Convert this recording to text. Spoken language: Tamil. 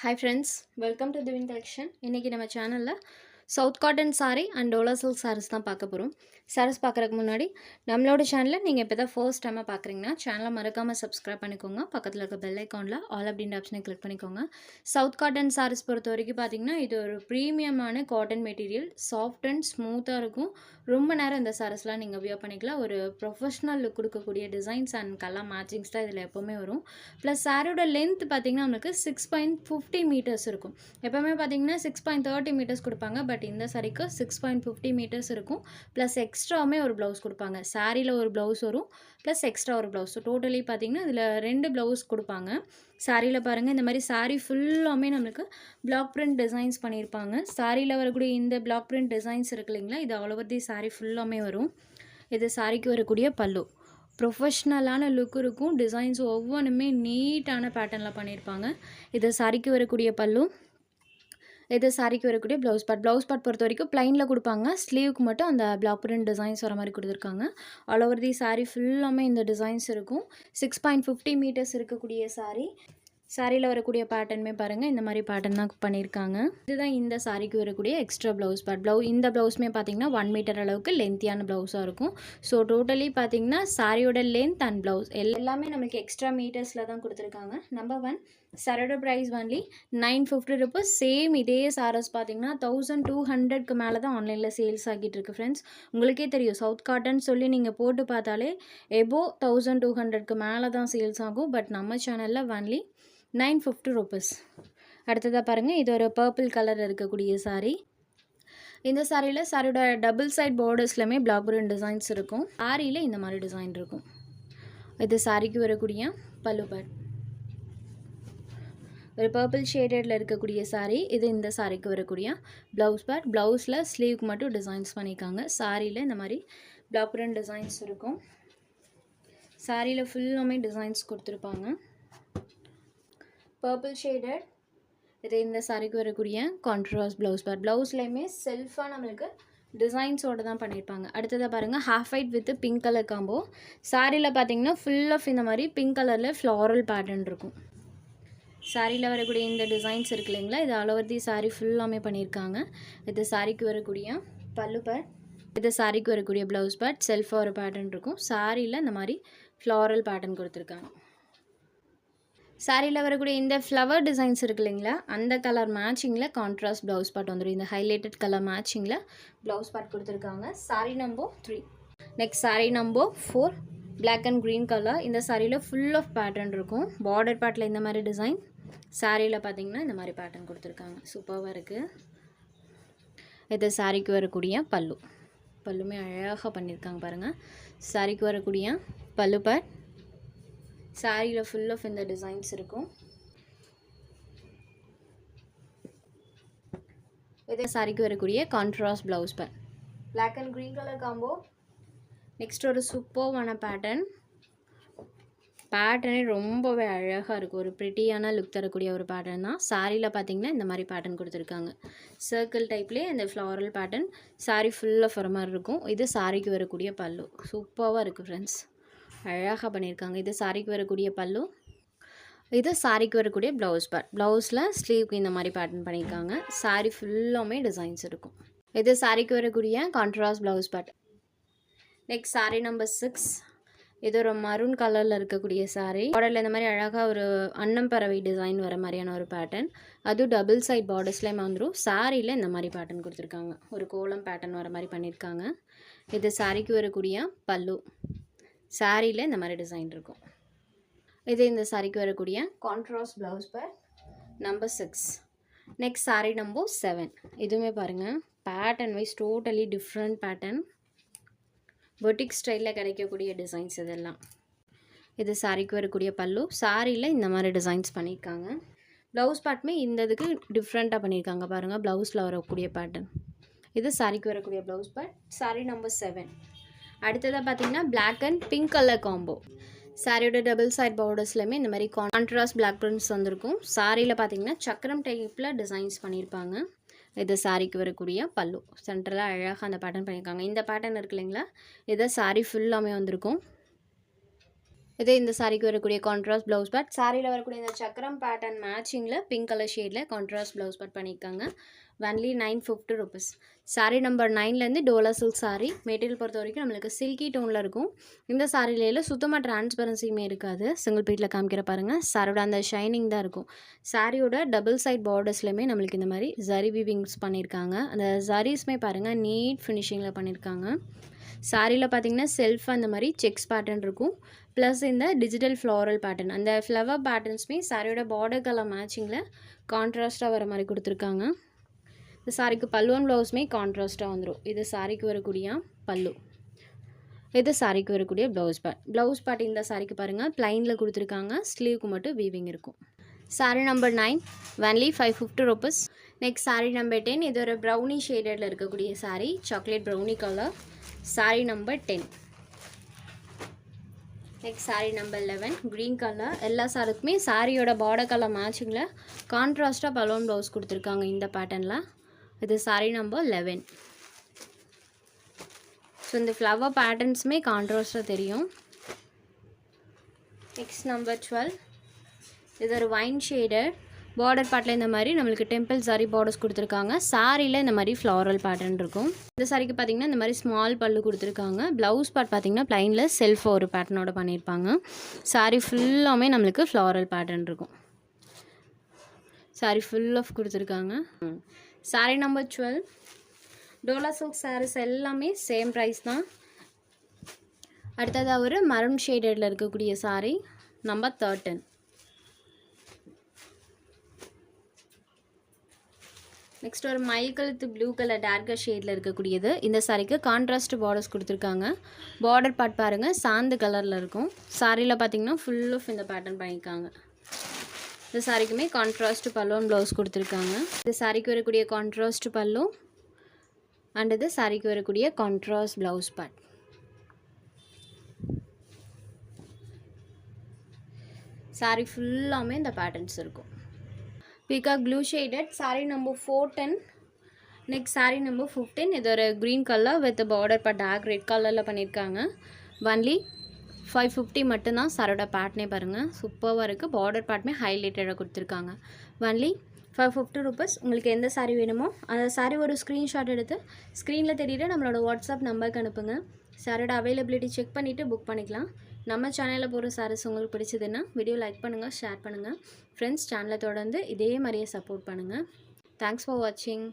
Hi friends, welcome to Divine Collection. இன்னைக்கு நம்ம சேனல்ல south cotton sari and dola silk saris தான் பார்க்க போகிறோம். சாரீஸ் பார்க்குறதுக்கு முன்னாடி நம்மளோட சேனலை நீங்கள் இப்போ தான் ஃபர்ஸ்ட் டைமாக பார்க்குறீங்கன்னா சேனலை மறக்காமல் சப்ஸ்கிரைப் பண்ணிக்கோங்க. பக்கத்தில் இருக்க பெல் ஐக்கானில் ஆல் அப்படின்ற ஆப்ஷனை கிளிக் பண்ணிக்கோங்க. சவுத் காட்டன் சாரீஸ் பொறுத்த வரைக்கும் பார்த்தீங்கன்னா இது ஒரு ப்ரீமியமான காட்டன் மெட்டீரியல், சாஃப்ட் அண்ட் ஸ்மூத்தாக இருக்கும். ரொம்ப நேரம் இந்த சாரீஸ்லாம் நீங்கள் வியர் பண்ணிக்கலாம். ஒரு ப்ரொஃபஷ்னல் லுக் கொடுக்கக்கூடிய டிசைன்ஸ் அண்ட் கலர் மேட்சிங்ஸ் தான் இதில் எப்போவுமே வரும். ப்ளஸ் சாரியோட லென்த் பார்த்தீங்கன்னா நம்மளுக்கு 6.50 மீட்டர்ஸ் இருக்கும். எப்போவுமே பார்த்தீங்கன்னா 6.30 மீட்டர்ஸ் கொடுப்பாங்க. பட் இந்த சாரிக்கு 6.50 மீட்டர்ஸ் இருக்கும். ப்ளஸ் எக்ஸ்ட்ராவுமே ஒரு ப்ளவுஸ் கொடுப்பாங்க. சாரியில் ஒரு ப்ளவுஸ் வரும், ப்ளஸ் எக்ஸ்ட்ரா ஒரு ப்ளவுஸ். ஸோ டோட்டலி பார்த்தீங்கன்னா இதில் 2 ப்ளவுஸ் கொடுப்பாங்க. சாரியில் பாருங்கள், இந்த மாதிரி சாரீ ஃபுல்லாமே நம்மளுக்கு பிளாக் பிரிண்ட் டிசைன்ஸ் பண்ணியிருப்பாங்க. சாரியில் வரக்கூடிய இந்த பிளாக் பிரிண்ட் டிசைன்ஸ் இருக்கு இல்லைங்களா, இது ஆல் ஓவர் தி சாரீ ஃபுல்லாமே வரும். இது சாரிக்கு வரக்கூடிய பல்லு. ப்ரொஃபஷ்னலான லுக் இருக்கும். டிசைன்ஸ் ஒவ்வொன்றுமே நீட்டான பேட்டர்னில் பண்ணியிருப்பாங்க. இது சாரிக்கு வரக்கூடிய பல்லு. இது சாரிக்கு வரக்கூடிய ப்ளவுஸ் பார்ட் பொறுத்த வரைக்கும் ப்ளைனில் கொடுப்பாங்க. ஸ்லீவுக்கு மட்டும் அந்த பிளாக் பிரிண்ட் டிசைன்ஸ் வர மாதிரி கொடுத்துருக்காங்க. ஆல் ஓவர் தி சாரீ ஃபுல்லாமே இந்த டிசைன்ஸ் இருக்கும். 6.50 மீட்டர்ஸ் இருக்கக்கூடிய சாரியில் வரக்கூடிய பேட்டர்னுமே பாருங்கள், இந்த மாதிரி பேட்டர்ன் தான் பண்ணியிருக்காங்க. இதுதான் இந்த சாரிக்கு வரக்கூடிய எக்ஸ்ட்ரா ப்ளவுஸ் பார்ட். இந்த ப்ளவுஸுமே பார்த்தீங்கன்னா 1 மீட்டர் அளவுக்கு லென்த்தியான ப்ளவுஸாக இருக்கும். ஸோ டோட்டலி பார்த்தீங்கன்னா சாரியோட லென்த் அண்ட் ப்ளவுஸ் எல்லாமே நமக்கு எக்ஸ்ட்ரா மீட்டர்ஸில் தான் கொடுத்துருக்காங்க. நம்பர் 1 சாரோட ப்ரைஸ் ஒன்லி 950 ருபீஸ். சேம் இதே சாரீஸ் பார்த்தீங்கன்னா 1200க்கு மேலே தான் ஆன்லைனில் சேல்ஸ் ஆகிட்டு இருக்கு ஃப்ரெண்ட்ஸ். உங்களுக்கே தெரியும், சவுத் காட்டன் சொல்லி நீங்கள் போட்டு பார்த்தாலே எபோ 1200க்கு மேலே தான் சேல்ஸ் ஆகும். பட் நம்ம சேனலில் ஒன்லி 950 ருபீஸ். அடுத்ததாக பாருங்கள், இது ஒரு பர்பிள் கலர் இருக்கக்கூடிய சாரீ. இந்த சாரியோட டபுள் சைட் பார்டர்ஸ்லையுமே பிளாக் பிரிண்ட் டிசைன்ஸ் இருக்கும். சாரியில் இந்த மாதிரி டிசைன் இருக்கும். இது சாரிக்கு வரக்கூடிய பல்லு பார்ட். ஒரு பர்பிள் ஷேடடில் இருக்கக்கூடிய சாரீ. இது இந்த சாரிக்கு வரக்கூடிய ப்ளவுஸ் பார்ட். ப்ளவுஸில் ஸ்லீவுக்கு மட்டும் டிசைன்ஸ் பண்ணியிருக்காங்க. சாரியில் இந்த மாதிரி பிளாக் பிரிண்ட் டிசைன்ஸ் இருக்கும். சாரியில் ஃபுல்லாமே டிசைன்ஸ் கொடுத்துருப்பாங்க. Purple shaded. இது இந்த சாரிக்கு வரக்கூடிய கான்ட்ராஸ்ட் ப்ளவுஸ் பார்ட். ப்ளவுஸ்லையுமே செல்ஃபாக நம்மளுக்கு டிசைன்ஸோடு தான் பண்ணியிருப்பாங்க. அடுத்ததாக பாருங்கள், half white with pink colour combo. சாரியில் பார்த்தீங்கன்னா ஃபுல் ஆஃப் இந்த மாதிரி பிங்க் கலரில் ஃப்ளாரல் பேட்டர்ன் இருக்கும். சாரியில் வரக்கூடிய இந்த டிசைன்ஸ் இருக்கு இல்லைங்களா, இது ஆல் ஓவர் தி சாரீ ஃபுல்லாமே பண்ணியிருக்காங்க. இது சாரிக்கு வரக்கூடிய பல்லு பார்ட். இது சாரிக்கு வரக்கூடிய ப்ளவுஸ் பார்ட். செல்ஃபாக ஒரு பேட்டர்ன் இருக்கும். சாரியில் இந்த மாதிரி ஃப்ளாரல் பேட்டர்ன் கொடுத்துருக்காங்க. சாரியில் வரக்கூடிய இந்த ஃப்ளவர் டிசைன்ஸ் இருக்கு இல்லைங்களா, அந்த கலர் மேட்சிங்கில் கான்ட்ராஸ்ட் ப்ளவுஸ் பார்ட் வந்துடும். இந்த ஹைலைட்டட் கலர் மேட்சிங்கில் ப்ளவுஸ் பார்ட் கொடுத்துருக்காங்க. Sari number 3. Next sari number 4, black and green colour. இந்த சாரியில் ஃபுல் ஆஃப் பேட்டர்ன் இருக்கும். பார்டர் பார்ட்டில் இந்த மாதிரி டிசைன், சாரியில் பார்த்தீங்கன்னா இந்த மாதிரி பேட்டர்ன் கொடுத்துருக்காங்க. சூப்பராக இருக்குது. இது சாரிக்கு வரக்கூடிய பல்லுமே அழகாக பண்ணியிருக்காங்க பாருங்கள். சாரிக்கு வரக்கூடிய பல்லு பார்ட். சாரியில் ஃபுல் ஆஃப் இந்த டிசைன்ஸ் இருக்கும். இது சாரிக்கு வரக்கூடிய contrast blouse part. Black and green colour combo. Next ஒரு சூப்பர்வான பேட்டர்னே ரொம்பவே அழகாக இருக்கும். ஒரு ப்ரிட்டியான லுக் தரக்கூடிய ஒரு பேட்டர்ன் தான். சாரியில் பார்த்தீங்கன்னா இந்த மாதிரி பேட்டர்ன் கொடுத்துருக்காங்க. சர்க்கிள் டைப்லேயே இந்த ஃப்ளாரல் பேட்டர்ன் சாரீ ஃபுல்லாக வர மாதிரி இருக்கும். இது சாரிக்கு வரக்கூடிய பல்லு. சூப்பராக இருக்குது ஃப்ரெண்ட்ஸ், அழகாக பண்ணியிருக்காங்க. இது சாரிக்கு வரக்கூடிய பல்லு. இது சாரிக்கு வரக்கூடிய ப்ளவுஸ் பார்ட். ப்ளவுஸில் ஸ்லீவ்க்கு இந்த மாதிரி பேட்டர்ன் பண்ணியிருக்காங்க. சாரீ ஃபுல்லாமே டிசைன்ஸ் இருக்கும். இது சாரிக்கு வரக்கூடிய contrast blouse part. Next sari number 6. இது ஒரு மரூன் கலரில் இருக்கக்கூடிய சாரீ. பார்டரில் இந்த மாதிரி அழகாக ஒரு அன்னம் பறவை டிசைன் வர மாதிரியான ஒரு பேட்டர்ன். அதுவும் டபுள் சைட் பார்டர்ஸ்லேயும் வந்துடும். சாரியில் இந்த மாதிரி பேட்டர்ன் கொடுத்துருக்காங்க. ஒரு கோலம் பேட்டர்ன் வர மாதிரி பண்ணியிருக்காங்க. இது சாரிக்கு வரக்கூடிய பல்லு. சாரியில் இந்த மாதிரி டிசைன் இருக்கும். இது இந்த சாரிக்கு வரக்கூடிய contrast blouse part number 6. Next sari number 7. இதுவுமே பாருங்கள், pattern wise totally different pattern. Boutique ஸ்டைலில் கிடைக்கக்கூடிய டிசைன்ஸ் இதெல்லாம். இது சாரிக்கு வரக்கூடிய பல்லு. சாரியில் இந்த மாதிரி டிசைன்ஸ் பண்ணியிருக்காங்க. ப்ளவுஸ் பார்ட்டுமே இந்த இதுக்கு டிஃப்ரெண்ட்டாக பண்ணியிருக்காங்க பாருங்கள். ப்ளவுஸில் வரக்கூடிய பேட்டர்ன். இது சாரிக்கு வரக்கூடிய ப்ளவுஸ் பார்ட். சாரீ நம்பர் 7. அடுத்ததாக பார்த்தீங்கன்னா black and pink colour combo. சாரியோட டபுள் சைட் பார்டர்ஸ்லையுமே இந்த மாதிரி கான்ட்ராஸ்ட் பிளாக் பிரிண்ட்ஸ் வந்திருக்கும். சாரியில் பார்த்தீங்கன்னா சக்கரம் டைப்பில் டிசைன்ஸ் பண்ணியிருப்பாங்க. இது சாரிக்கு வரக்கூடிய பல்லு. சென்டரில் அழகாக அந்த பேட்டர்ன் பண்ணியிருக்காங்க. இந்த பேட்டர்ன் இருக்கு இல்லைங்களா, இதை சாரீ ஃபுல்லாமே வந்திருக்கும். இது இந்த சாரிக்கு வரக்கூடிய கான்ட்ராஸ்ட் ப்ளவுஸ் பார்ட். சாரியில் வரக்கூடிய இந்த சக்கரம் பேட்டர்ன் மேட்சிங்கில் பிங்க் கலர் ஷேடில் கான்ட்ராஸ்ட் ப்ளவுஸ் பார்ட் பண்ணியிருக்காங்க. Only 950 rupees. சாரீ நம்பர் 9லேருந்து டோலா சில்க் சாரீ. மெட்டீரியல் பொறுத்த வரைக்கும் நம்மளுக்கு சில்கி டோனில் இருக்கும். இந்த சாரியில சுத்தமாக டிரான்ஸ்பரன்சியுமே இருக்காது. சிங்கிள் பீட்டில் காமிக்கிற பாருங்கள். சாரியோட அந்த ஷைனிங் தான் இருக்கும். சாரியோட டபுள் சைட் பார்டர்ஸ்லையுமே நம்மளுக்கு இந்த மாதிரி ஜரி வீவிங்ஸ் பண்ணியிருக்காங்க. அந்த ஜரீஸ்மே பாருங்கள் நீட் ஃபினிஷிங்கில் பண்ணியிருக்காங்க. சாரியில் பார்த்தீங்கன்னா செல்ஃப் அந்த மாதிரி செக்ஸ் பேட்டர்ன் இருக்கும். ப்ளஸ் இந்த டிஜிட்டல் ஃப்ளாரல் பேட்டர்ன், அந்த ஃப்ளவர் பேட்டர்ன்ஸுமே சாரியோட பார்டர் கலர் மேட்சிங்கில் கான்ட்ராஸ்ட்டாக வர மாதிரி கொடுத்துருக்காங்க. இந்த சாரிக்கு பல்லுவன் ப்ளவுஸுமே கான்ட்ராஸ்ட்டாக வந்துடும். இது சாரிக்கு வரக்கூடிய பல்லு, இது சாரிக்கு வரக்கூடிய ப்ளவுஸ் பார்ட். ப்ளவுஸ் பார்ட் இந்த சாரிக்கு பாருங்கள் ப்ளைனில் கொடுத்துருக்காங்க. ஸ்லீவுக்கு மட்டும் வீவிங் இருக்கும். Sari number 9 only 550 rupees. Next sari number 10. இது ஒரு ப்ரௌனி ஷேடடில் இருக்கக்கூடிய sari, chocolate brownie colour. Sari number 10. Next sari number 11 green colour. எல்லா சாரிக்குமே சாரியோட பார்டர் கலர் மேட்சிங்கில் கான்ட்ராஸ்ட்டாக பலூன் ப்ளவுஸ் கொடுத்துருக்காங்க இந்த பேட்டர்னில். இது சாரீ நம்பர் 11. ஸோ இந்த ஃப்ளவர் பேட்டர்ன்ஸுமே கான்ட்ராஸ்ட்டாக தெரியும். Next number 12. இது ஒரு வைன் ஷேடர். பார்டர் பார்ட்டில் இந்த மாதிரி நம்மளுக்கு டெம்பிள் சாரி பார்டர்ஸ் கொடுத்துருக்காங்க. சாரியில் இந்த மாதிரி ஃப்ளாரல் பேட்டர்ன் இருக்கும். இந்த சாரிக்கு பார்த்திங்கன்னா இந்த மாதிரி ஸ்மால் பல்லு கொடுத்துருக்காங்க. ப்ளவுஸ் பார்ட் பார்த்திங்கன்னா ப்ளைனில் செல்ஃப் ஒரு பேட்டர்னோட பண்ணியிருப்பாங்க. சாரி ஃபுல்லாமே நம்மளுக்கு ஃப்ளாரல் பேட்டர்ன் இருக்கும். சாரி ஃபுல் ஆஃப் கொடுத்துருக்காங்க. சாரீ நம்பர் 12. டோலா சில்க் சாரீஸ் எல்லாமே சேம் ப்ரைஸ் தான். அடுத்ததாக ஒரு மரூன் ஷேடடில் இருக்கக்கூடிய சாரீ நம்பர் 13. நெக்ஸ்ட் ஒரு மை கழுத்து ப்ளூ கலர் டார்க்கர் ஷேடில் இருக்கக்கூடியது. இந்த சாரிக்கு கான்ட்ராஸ்ட் பார்டர்ஸ் கொடுத்துருக்காங்க. பார்டர் பார்ட் பாருங்கள் சாந்து கலரில் இருக்கும். சாரியில் பார்த்திங்கன்னா ஃபுல் ஆஃப் இந்த பேட்டர்ன் பண்ணியிருக்காங்க. இந்த சாரிக்குமே கான்ட்ராஸ்ட் பல்லுவன் ப்ளவுஸ் கொடுத்துருக்காங்க. இந்த சாரிக்கு வரக்கூடிய கான்ட்ராஸ்ட் பல்லு அண்ட் இது சாரிக்கு வரக்கூடிய கான்ட்ராஸ்ட் ப்ளவுஸ் பார்ட். சாரி ஃபுல்லாமே இந்த பேட்டர்ன்ஸ் இருக்கும். Peacock blue shaded. Sari number 410. Next sari number 15. இது ஒரு green colour with border part dark red கலரில் பண்ணியிருக்காங்க. ஒன்லி 550 மட்டும்தான். சாரோட பேட்டர்னே பாருங்கள் சூப்பராக இருக்குது. பார்டர் பார்ட்டுமே ஹைலைட்டடாக கொடுத்துருக்காங்க. Only 550 rupees. உங்களுக்கு எந்த சாரீ வேணுமோ அந்த சாரீ ஒரு ஸ்க்ரீன்ஷாட் எடுத்து ஸ்க்ரீனில் தெரியுற நம்மளோட வாட்ஸ்அப் நம்பருக்கு அனுப்புங்க. சாரோட அவைலபிலிட்டி செக் பண்ணிவிட்டு புக் பண்ணிக்கலாம். நம்ம சேனலில் போகிற சாரீஸ் உங்களுக்கு பிடிச்சதுன்னா வீடியோ லைக் பண்ணுங்கள், ஷேர் பண்ணுங்கள். ஃப்ரெண்ட்ஸ் சேனலை தொடர்ந்து இதே மாதிரியே சப்போர்ட் பண்ணுங்கள். தேங்க்ஸ் ஃபார் வாட்சிங்.